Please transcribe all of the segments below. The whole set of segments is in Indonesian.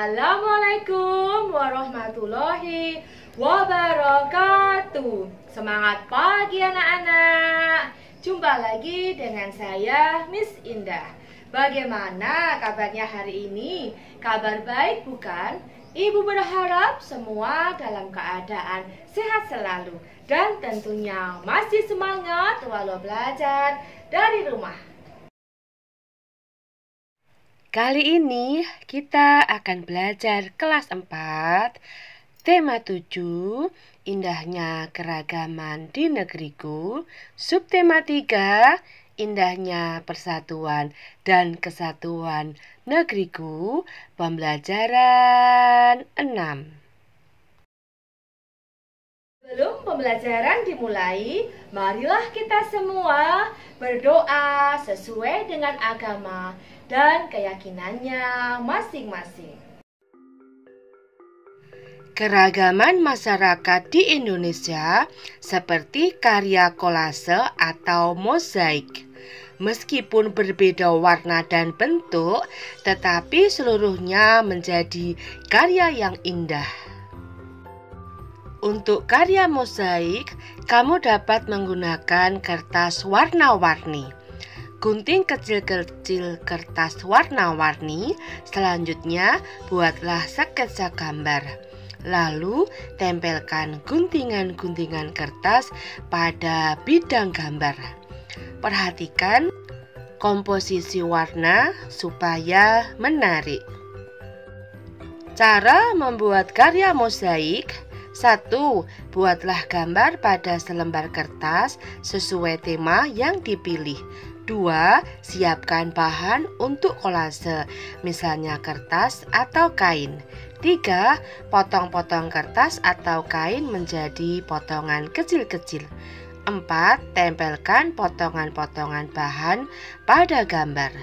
Assalamualaikum warahmatullahi wabarakatuh. Semangat pagi anak-anak. Jumpa lagi dengan saya Miss Indah. Bagaimana kabarnya hari ini? Kabar baik bukan? Ibu berharap semua dalam keadaan sehat selalu dan tentunya masih semangat walau belajar dari rumah. Kali ini kita akan belajar kelas 4, tema 7, indahnya keragaman di negeriku, subtema 3, indahnya persatuan dan kesatuan negeriku, pembelajaran 6. Sebelum pembelajaran dimulai, marilah kita semua berdoa sesuai dengan agama dan keyakinannya masing-masing. Keragaman masyarakat di Indonesia seperti karya kolase atau mozaik. Meskipun berbeda warna dan bentuk, tetapi seluruhnya menjadi karya yang indah. Untuk karya mozaik, kamu dapat menggunakan kertas warna-warni. Gunting kecil-kecil kertas warna-warni. Selanjutnya, buatlah sketsa gambar. Lalu, tempelkan guntingan-guntingan kertas pada bidang gambar. Perhatikan komposisi warna supaya menarik. Cara membuat karya mozaik. 1. Buatlah gambar pada selembar kertas sesuai tema yang dipilih. 2. Siapkan bahan untuk kolase, misalnya kertas atau kain. 3. Potong-potong kertas atau kain menjadi potongan kecil-kecil. 4. Tempelkan potongan-potongan bahan pada gambar.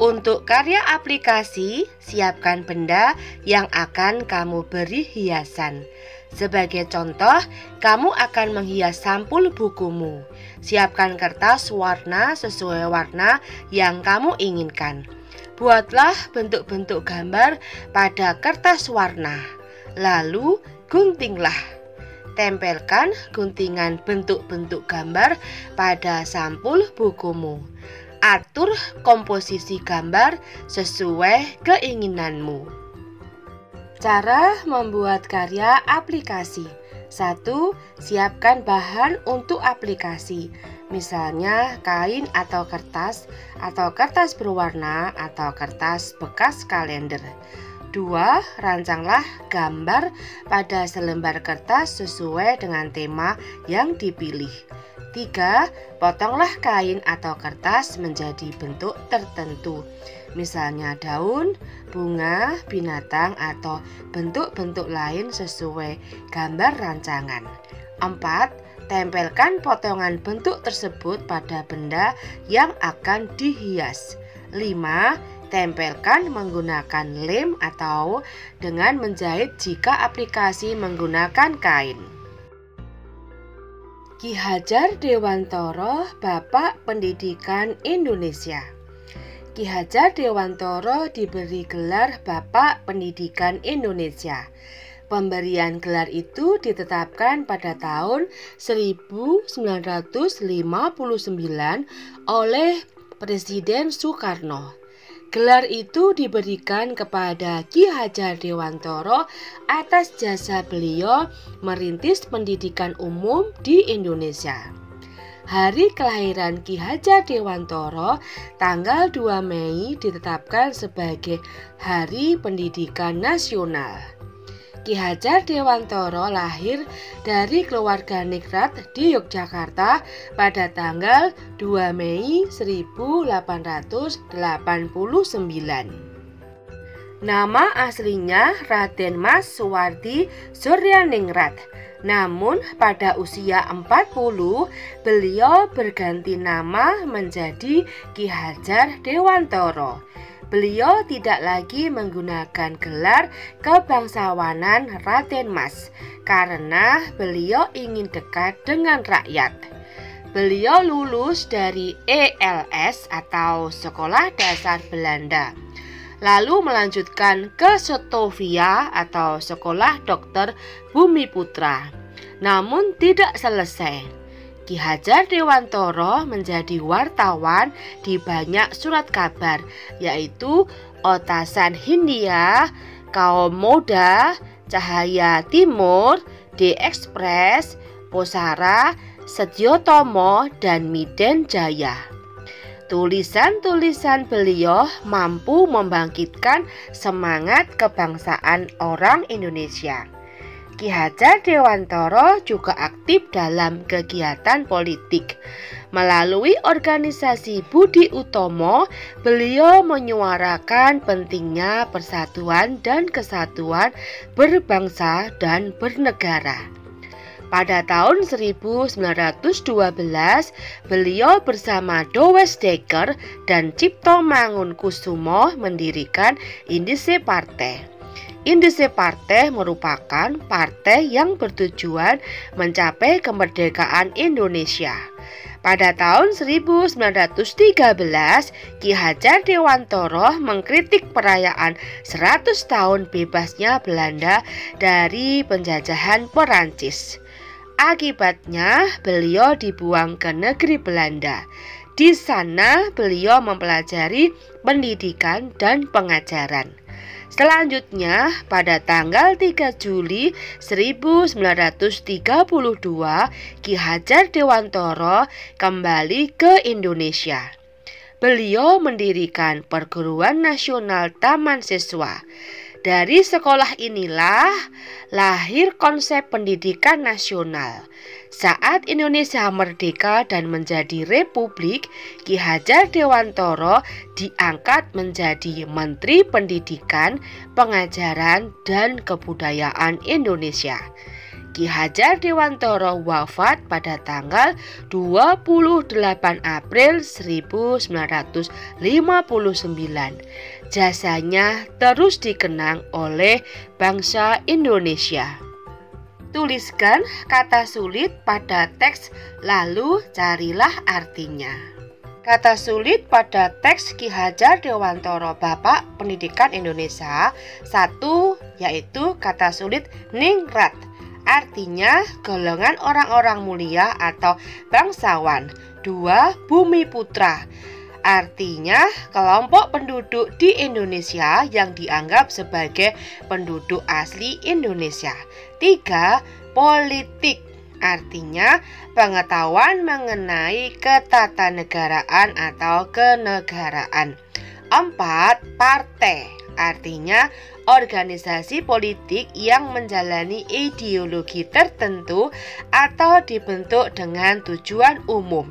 Untuk karya aplikasi, siapkan benda yang akan kamu beri hiasan. Sebagai contoh, kamu akan menghias sampul bukumu. Siapkan kertas warna sesuai warna yang kamu inginkan. Buatlah bentuk-bentuk gambar pada kertas warna. Lalu, guntinglah. Tempelkan guntingan bentuk-bentuk gambar pada sampul bukumu. Atur komposisi gambar sesuai keinginanmu. Cara membuat karya aplikasi. 1. Siapkan bahan untuk aplikasi, misalnya kain atau kertas berwarna atau kertas bekas kalender. 2. Rancanglah gambar pada selembar kertas sesuai dengan tema yang dipilih. 3. Potonglah kain atau kertas menjadi bentuk tertentu, misalnya daun, bunga, binatang, atau bentuk-bentuk lain sesuai gambar rancangan. 4. Tempelkan potongan bentuk tersebut pada benda yang akan dihias. 5. Tempelkan menggunakan lem atau dengan menjahit jika aplikasi menggunakan kain. Ki Hajar Dewantara, Bapak Pendidikan Indonesia. Ki Hajar Dewantara diberi gelar Bapak Pendidikan Indonesia. Pemberian gelar itu ditetapkan pada tahun 1959 oleh Presiden Soekarno. Gelar itu diberikan kepada Ki Hajar Dewantara atas jasa beliau merintis pendidikan umum di Indonesia. Hari kelahiran Ki Hajar Dewantara, tanggal 2 Mei, ditetapkan sebagai Hari Pendidikan Nasional. Ki Hajar Dewantara lahir dari keluarga ningrat di Yogyakarta pada tanggal 2 Mei 1889. Nama aslinya Raden Mas Suwardi Suryaningrat. Namun pada usia 40, beliau berganti nama menjadi Ki Hajar Dewantara. Beliau tidak lagi menggunakan gelar kebangsawanan Raden Mas karena beliau ingin dekat dengan rakyat. Beliau lulus dari ELS atau Sekolah Dasar Belanda. lalu melanjutkan ke Sotovia atau Sekolah Dokter Bumiputra. Namun tidak selesai. Ki Hajar Dewantara menjadi wartawan di banyak surat kabar, yaitu Otasan Hindia, Kaum Muda, Cahaya Timur, The Express, Posara, Setyotomo, dan Miden Jaya. Tulisan-tulisan beliau mampu membangkitkan semangat kebangsaan orang Indonesia. Ki Hajar Dewantara juga aktif dalam kegiatan politik. Melalui organisasi Budi Utomo, beliau menyuarakan pentingnya persatuan dan kesatuan berbangsa dan bernegara. Pada tahun 1912, beliau bersama Dowes Dekker dan Cipto Mangunkusumo mendirikan Indise Partai. Indise Partai merupakan partai yang bertujuan mencapai kemerdekaan Indonesia. Pada tahun 1913, Ki Hajar Dewantara mengkritik perayaan 100 tahun bebasnya Belanda dari penjajahan Perancis. Akibatnya, beliau dibuang ke negeri Belanda. Di sana, beliau mempelajari pendidikan dan pengajaran. Selanjutnya, pada tanggal 3 Juli 1932, Ki Hajar Dewantara kembali ke Indonesia. Beliau mendirikan Perguruan Nasional Taman Siswa. Dari sekolah inilah lahir konsep pendidikan nasional. Saat Indonesia merdeka dan menjadi republik, Ki Hajar Dewantara diangkat menjadi Menteri Pendidikan, Pengajaran, dan Kebudayaan Indonesia. Ki Hajar Dewantara wafat pada tanggal 28 April 1959. Jasanya terus dikenang oleh bangsa Indonesia. Tuliskan kata sulit pada teks, lalu carilah artinya. Kata sulit pada teks Ki Hajar Dewantara Bapak Pendidikan Indonesia. 1. Yaitu kata sulit ningrat. Artinya golongan orang-orang mulia atau bangsawan. 2. Bumiputra. Artinya kelompok penduduk di Indonesia yang dianggap sebagai penduduk asli Indonesia. 3. Politik. Artinya pengetahuan mengenai ketatanegaraan atau kenegaraan. 4. Partai. Artinya organisasi politik yang menjalani ideologi tertentu atau dibentuk dengan tujuan umum.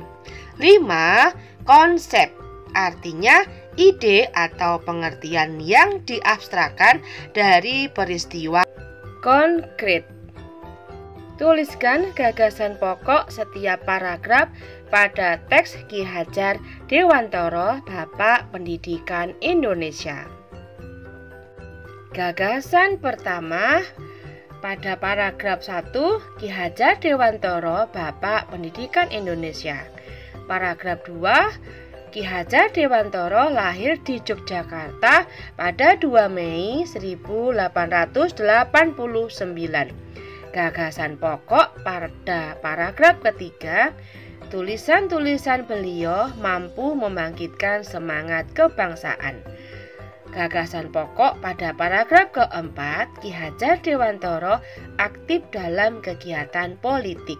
5. Konsep. Artinya ide atau pengertian yang diabstrakkan dari peristiwa konkret. Tuliskan gagasan pokok setiap paragraf pada teks Ki Hajar Dewantara Bapak Pendidikan Indonesia. Gagasan pertama pada paragraf 1, Ki Hajar Dewantara Bapak Pendidikan Indonesia. Paragraf 2, Ki Hajar Dewantara lahir di Yogyakarta pada 2 Mei 1889. Gagasan pokok pada paragraf ketiga, tulisan-tulisan beliau mampu membangkitkan semangat kebangsaan. Gagasan pokok pada paragraf keempat, Ki Hajar Dewantara aktif dalam kegiatan politik.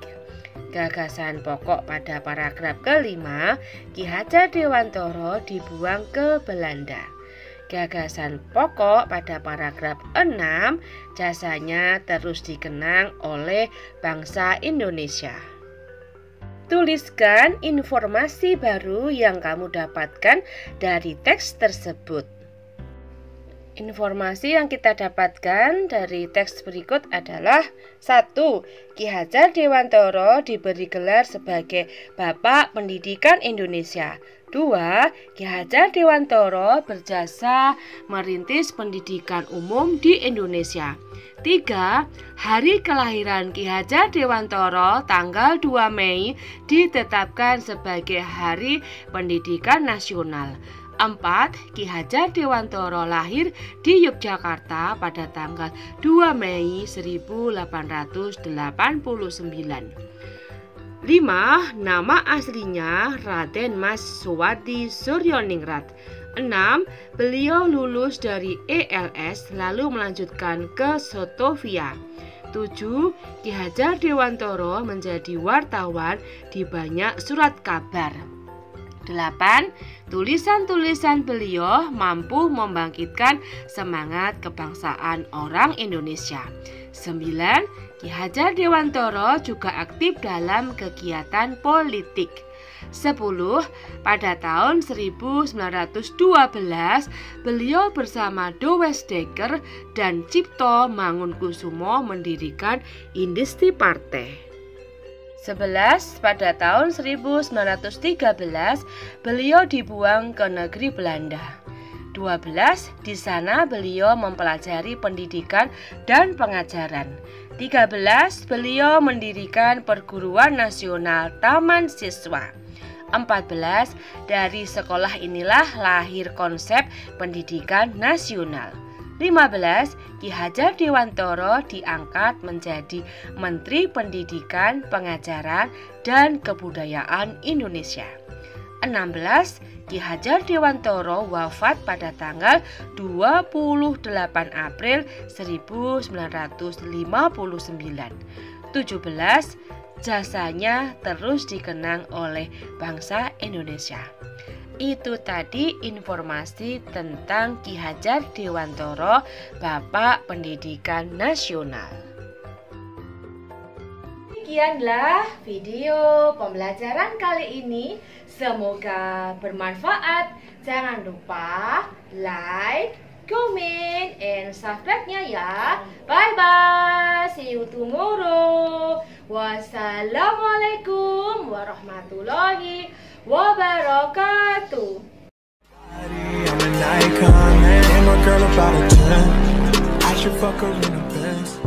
Gagasan pokok pada paragraf kelima, Ki Hajar Dewantara dibuang ke Belanda. Gagasan pokok pada paragraf 6, jasanya terus dikenang oleh bangsa Indonesia. Tuliskan informasi baru yang kamu dapatkan dari teks tersebut. Informasi yang kita dapatkan dari teks berikut adalah 1. Ki Hajar Dewantara diberi gelar sebagai Bapak Pendidikan Indonesia. 2. Ki Hajar Dewantara berjasa merintis pendidikan umum di Indonesia. 3. Hari kelahiran Ki Hajar Dewantara tanggal 2 Mei ditetapkan sebagai Hari Pendidikan Nasional. 4. Ki Hajar Dewantara lahir di Yogyakarta pada tanggal 2 Mei 1889. 5. Nama aslinya Raden Mas Suwardi Suryoningrat. 6. Beliau lulus dari ELS lalu melanjutkan ke Sotovia. 7. Ki Hajar Dewantara menjadi wartawan di banyak surat kabar. 8. Tulisan-tulisan beliau mampu membangkitkan semangat kebangsaan orang Indonesia. 9. Ki Hajar Dewantara juga aktif dalam kegiatan politik. 10. Pada tahun 1912 beliau bersama Dowes Dekker dan Cipto Mangunkusumo mendirikan Industri Partai. 11. Pada tahun 1913 beliau dibuang ke negeri Belanda. 12. Di sana beliau mempelajari pendidikan dan pengajaran. 13. Beliau mendirikan Perguruan Nasional Taman Siswa. 14. Dari sekolah inilah lahir konsep pendidikan nasional. 15. Ki Hajar Dewantara diangkat menjadi Menteri Pendidikan, Pengajaran, dan Kebudayaan Indonesia. 16. Ki Hajar Dewantara wafat pada tanggal 28 April 1959. 17. Jasanya terus dikenang oleh bangsa Indonesia. Itu tadi informasi tentang Ki Hajar Dewantara, Bapak Pendidikan Nasional. Demikianlah video pembelajaran kali ini. Semoga bermanfaat. Jangan lupa like, comment, and subscribe-nya ya. Bye-bye. See you tomorrow. Wassalamualaikum warahmatullahi wabarakatuh. I'm an icon, man. I'm a girl about a 10. I should fuck her in the Benz.